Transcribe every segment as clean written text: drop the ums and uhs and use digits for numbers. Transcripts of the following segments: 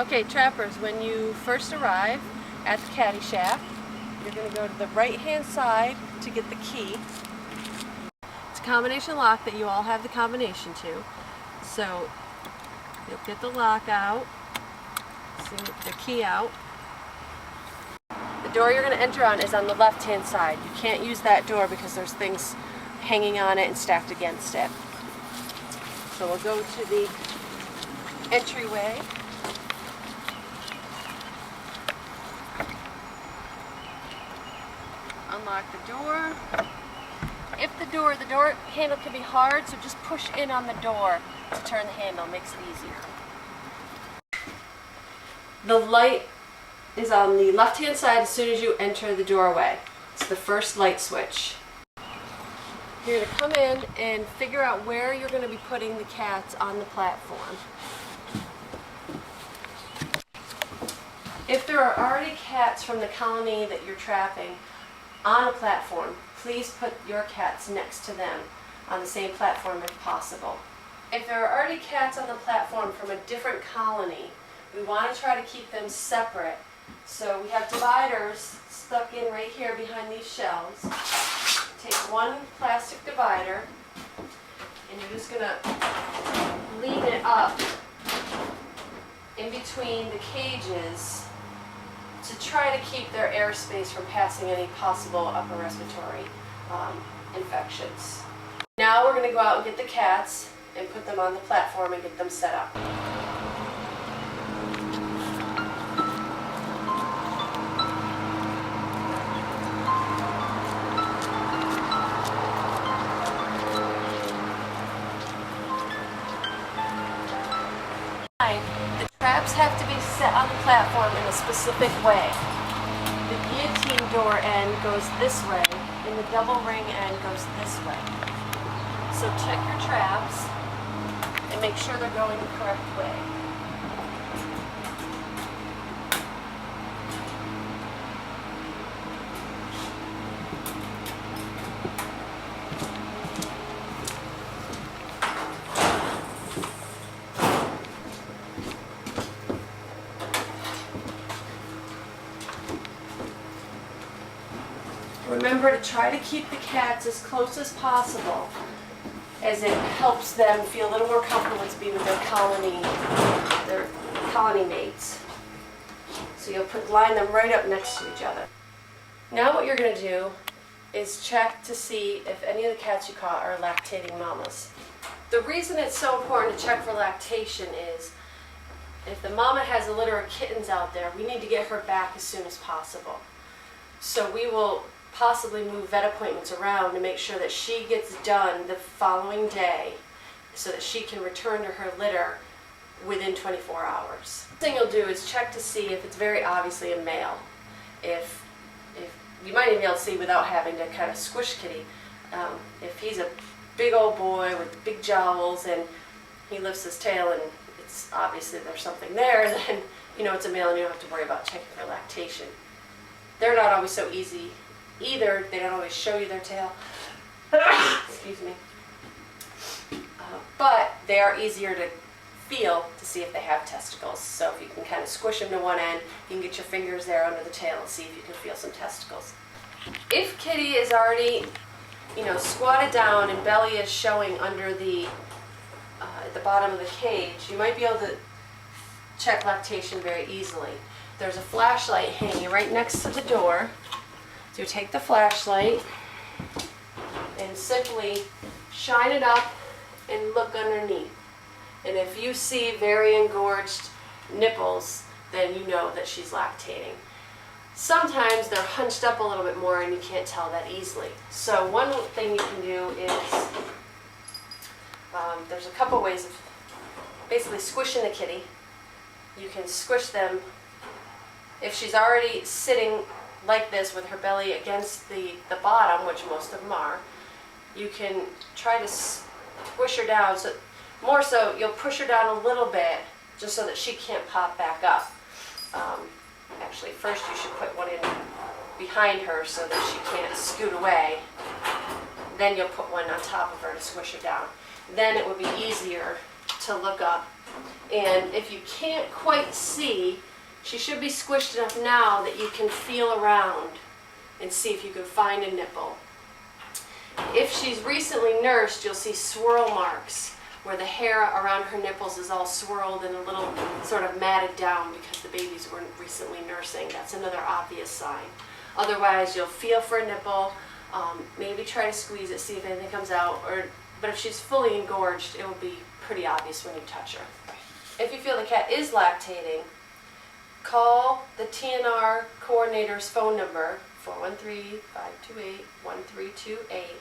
Okay, trappers, when you first arrive at the Catty Shack, you're going to go to the right-hand side to get the key. It's a combination lock that you all have the combination to. So you'll get the lock out, see the key out. The door you're going to enter on is on the left-hand side. You can't use that door because there's things hanging on it and stacked against it. So we'll go to the entryway. Unlock the door. If the door handle can be hard, so just push in on the door to turn the handle, makes it easier. The light is on the left-hand side as soon as you enter the doorway. It's the first light switch. You're going to come in and figure out where you're going to be putting the cats on the platform. If there are already cats from the colony that you're trapping on a platform, please put your cats next to them on the same platform if possible. If there are already cats on the platform from a different colony, we want to try to keep them separate. So we have dividers stuck in right here behind these shelves. Take one plastic divider and you're just going to lean it up in between the cages to try to keep their airspace from passing any possible upper respiratory infections. Now we're going to go out and get the cats and put them on the platform and get them set up. The traps have to be set on the platform in a specific way. The guillotine door end goes this way, and the double ring end goes this way. So check your traps and make sure they're going the correct way. Remember to try to keep the cats as close as possible, as it helps them feel a little more comfortable to be with their colony mates. So you'll line them right up next to each other. Now what you're going to do is check to see if any of the cats you caught are lactating mamas. The reason it's so important to check for lactation is if the mama has a litter of kittens out there, we need to get her back as soon as possible. So we will possibly move vet appointments around to make sure that she gets done the following day so that she can return to her litter within 24 hours. The thing you'll do is check to see if it's very obviously a male. If you might even be able to see without having to kind of squish kitty. If he's a big old boy with big jowls and he lifts his tail and it's obviously there's something there, then you know it's a male and you don't have to worry about checking for lactation. They're not always so easy either. They don't always show you their tail. Excuse me. But they are easier to feel to see if they have testicles. So if you can kind of squish them to one end, you can get your fingers there under the tail and see if you can feel some testicles. If kitty is already, squatted down and belly is showing under the bottom of the cage, you might be able to check lactation very easily. There's a flashlight hanging right next to the door. So you take the flashlight and simply shine it up and look underneath. And if you see very engorged nipples, then you know that she's lactating. Sometimes they're hunched up a little bit more and you can't tell that easily. So one thing you can do is, there's a couple ways of basically squishing the kitty. You can squish them if she's already sitting like this with her belly against the bottom, which most of them are. You can try to squish her down, so more so you'll push her down a little bit just so that she can't pop back up. Actually, first you should put one in behind her so that she can't scoot away. Then you'll put one on top of her to squish her down. Then it would be easier to look up. And if you can't quite see, she should be squished enough now that you can feel around and see if you can find a nipple. If she's recently nursed, you'll see swirl marks where the hair around her nipples is all swirled and a little sort of matted down because the babies weren't recently nursing. That's another obvious sign. Otherwise, you'll feel for a nipple, maybe try to squeeze it, see if anything comes out, but if she's fully engorged, it will be pretty obvious when you touch her. If you feel the cat is lactating, call the TNR coordinator's phone number, 413-528-1328,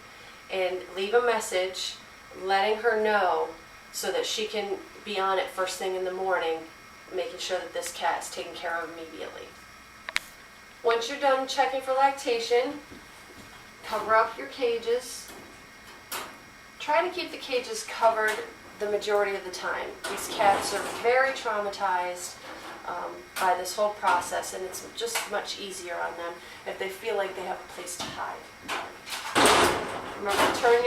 and leave a message letting her know so that she can be on it first thing in the morning, making sure that this cat is taken care of immediately. Once you're done checking for lactation, cover up your cages. Try to keep the cages covered the majority of the time. These cats are very traumatized by this whole process, and it's just much easier on them if they feel like they have a place to hide. Remember to turn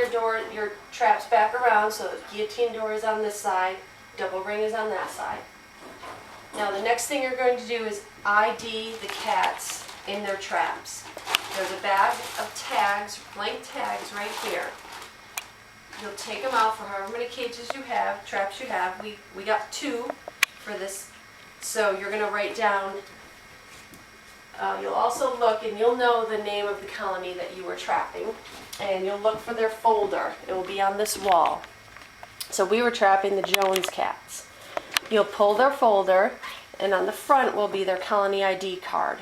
your traps back around so the guillotine door is on this side, double ring is on that side. Now the next thing you're going to do is ID the cats in their traps. There's a bag of tags, blank tags right here. You'll take them out for however many cages you have, traps you have. We got 2 for this, so you're going to write down, you'll also look and you'll know the name of the colony that you were trapping, and you'll look for their folder. It will be on this wall. So we were trapping the Jones cats. You'll pull their folder, and on the front will be their colony ID card.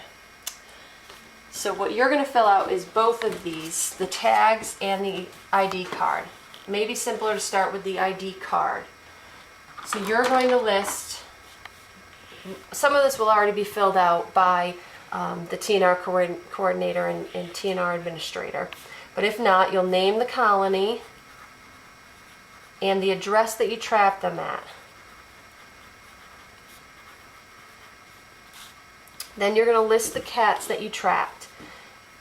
So what you're going to fill out is both of these, the tags and the ID card. Maybe simpler to start with the ID card. So you're going to list, some of this will already be filled out by the TNR coordinator and TNR administrator. But if not, you'll name the colony and the address that you trapped them at. Then you're going to list the cats that you trapped,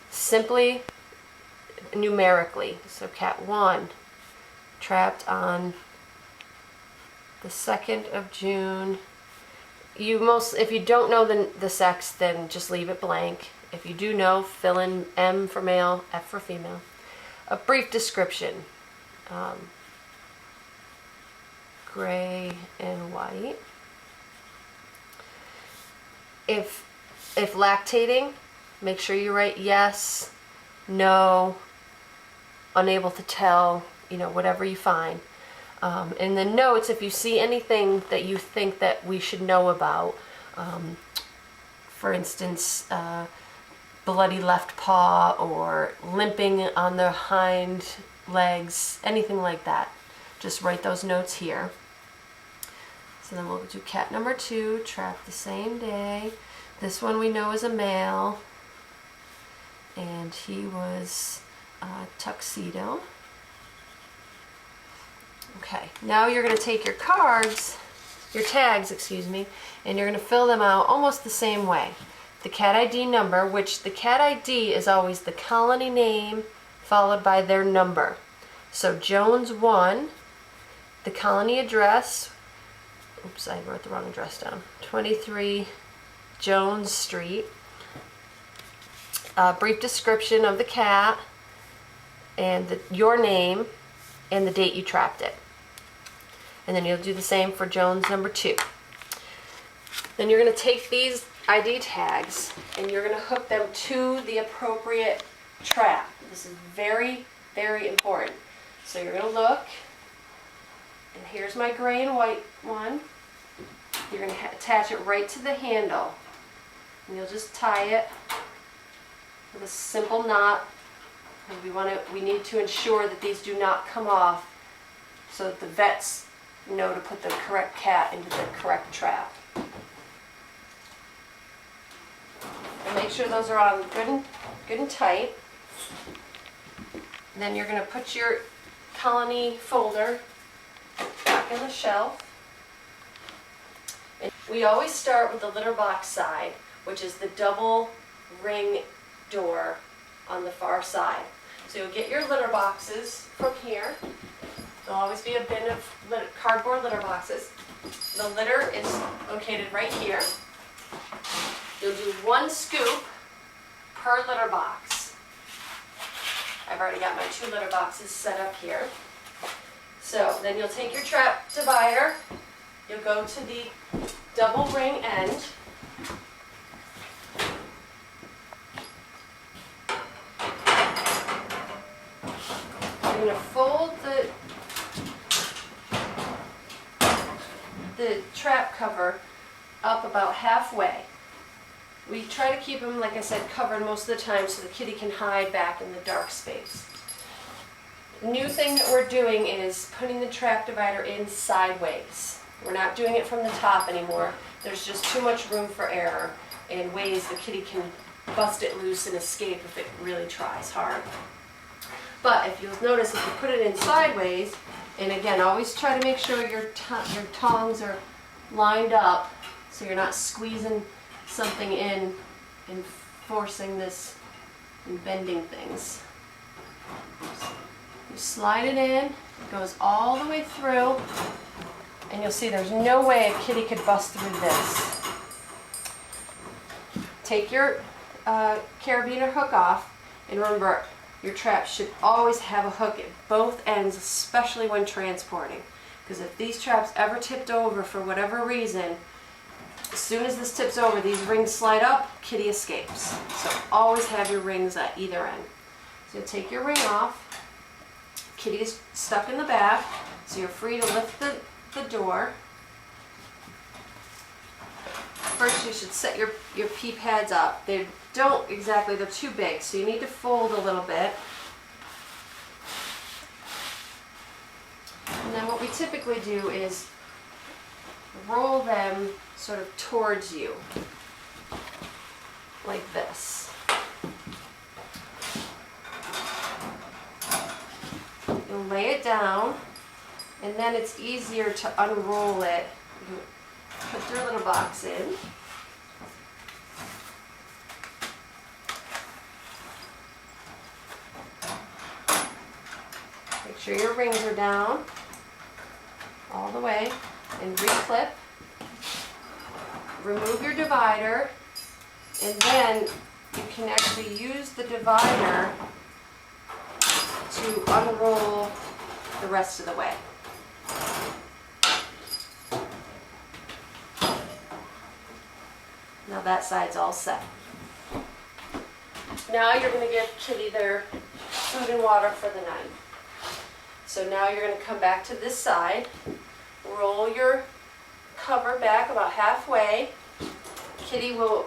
simply numerically. So cat 1, trapped on the 2nd of June. If you don't know the sex, then just leave it blank. If you do know, fill in M for male, F for female. A brief description. Gray and white. If lactating, make sure you write yes, no, unable to tell, whatever you find. And the notes, if you see anything that you think that we should know about, for instance, bloody left paw or limping on their hind legs, anything like that, just write those notes here. So then we'll do cat number 2, trapped the same day. This one we know is a male, and he was tuxedo. Okay, now you're going to take your tags, and you're going to fill them out almost the same way. The cat ID number, which the cat ID is always the colony name followed by their number. So Jones 1, the colony address, oops, I wrote the wrong address down, 23 Jones Street. A brief description of the cat and your name and the date you trapped it. And then you'll do the same for Jones number 2. Then you're going to take these ID tags and you're going to hook them to the appropriate trap. This is very, very important. So you're going to look, and here's my gray and white one. You're going to attach it right to the handle, and you'll just tie it with a simple knot. And we need to ensure that these do not come off so that the vets know to put the correct cat into the correct trap. And make sure those are on good and tight. Then you're going to put your colony folder back in the shelf. And we always start with the litter box side, which is the double ring door on the far side. So you'll get your litter boxes from here. There'll always be a bin of cardboard litter boxes. The litter is located right here. You'll do 1 scoop per litter box. I've already got my 2 litter boxes set up here. So then you'll take your trap divider, you'll go to the double ring end. You're going to fold the trap cover up about halfway. We try to keep them, like I said, covered most of the time so the kitty can hide back in the dark space. New thing that we're doing is putting the trap divider in sideways. We're not doing it from the top anymore. There's just too much room for error in ways the kitty can bust it loose and escape if it really tries hard. But if you'll notice, if you put it in sideways, and again, always try to make sure your tongs are lined up so you're not squeezing something in and forcing this and bending things. You slide it in, it goes all the way through, and you'll see there's no way a kitty could bust through this. Take your carabiner hook off, and remember, your trap should always have a hook at both ends, especially when transporting. Because if these traps ever tipped over for whatever reason, as soon as this tips over, these rings slide up, kitty escapes. So always have your rings at either end. So you take your ring off, kitty is stuck in the back, so you're free to lift the door. First you should set your pee pads up. They don't exactly, they're too big, so you need to fold a little bit. And then what we typically do is roll them sort of towards you, like this. You'll lay it down, and then it's easier to unroll it. You put your little box in. Make sure your rings are down all the way, and reclip. Remove your divider, and then you can actually use the divider to unroll the rest of the way. Now that side's all set. Now you're going to give kitty their food and water for the night. So now you're going to come back to this side, roll your cover back about halfway. Kitty will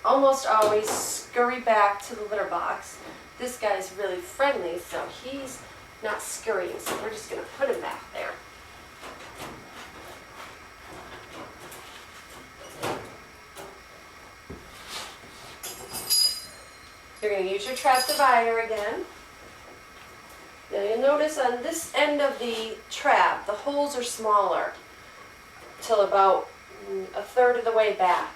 almost always scurry back to the litter box. This guy's really friendly, so he's not scurrying, so we're just going to put him back there. You're going to use your trap divider again. Now you'll notice on this end of the trap, the holes are smaller, till about 1/3 of the way back.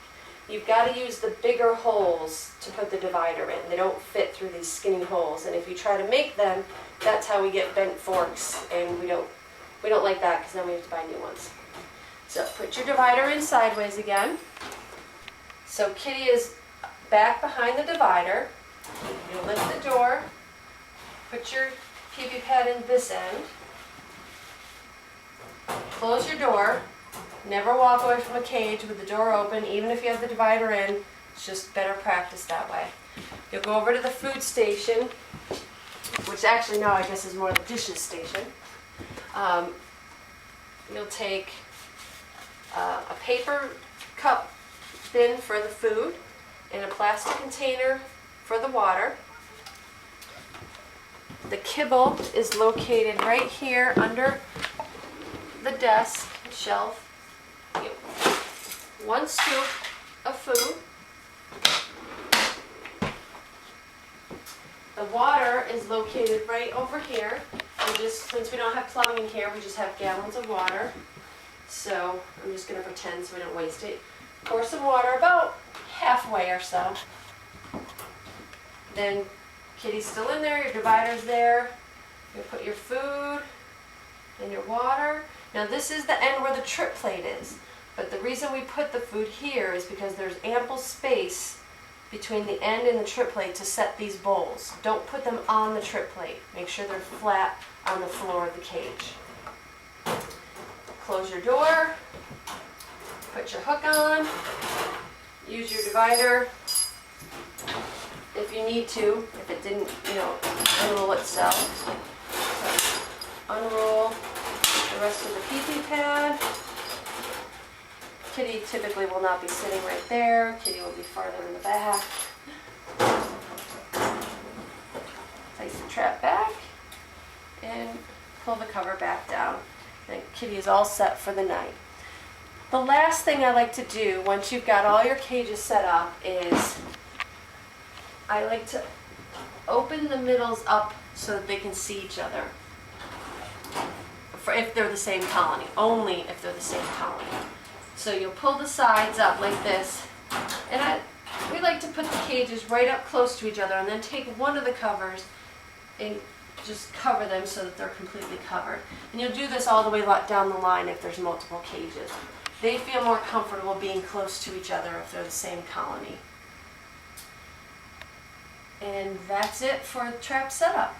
You've got to use the bigger holes to put the divider in. They don't fit through these skinny holes, and if you try to make them, that's how we get bent forks, and we don't like that because then we have to buy new ones. So put your divider in sideways again. So kitty is back behind the divider. You lift the door, put your pee-pee pad in this end, close your door. Never walk away from a cage with the door open, even if you have the divider in. It's just better practice that way. You'll go over to the food station, which actually now I guess is more the dishes station. You'll take a paper cup bin for the food and a plastic container for the water. The kibble is located right here under the desk shelf. 1 scoop of food. The water is located right over here. Since we don't have plumbing in here, we just have gallons of water. So I'm just going to pretend so we don't waste it. Pour some water about halfway or so. Then kitty's still in there, your divider's there. You put your food and your water. Now this is the end where the trip plate is, but the reason we put the food here is because there's ample space between the end and the trip plate to set these bowls. Don't put them on the trip plate. Make sure they're flat on the floor of the cage. Close your door, put your hook on, use your divider if you need to, if it didn't, unroll itself. So unroll the rest of the pee-pee pad. Kitty typically will not be sitting right there. Kitty will be farther in the back. Place the trap back and pull the cover back down. And Kitty is all set for the night. The last thing I like to do once you've got all your cages set up is I like to open the middles up so that they can see each other. If they're the same colony, only if they're the same colony. So you'll pull the sides up like this, and we like to put the cages right up close to each other and then take one of the covers and just cover them so that they're completely covered. And you'll do this all the way down the line if there's multiple cages. They feel more comfortable being close to each other if they're the same colony. And that's it for trap setup.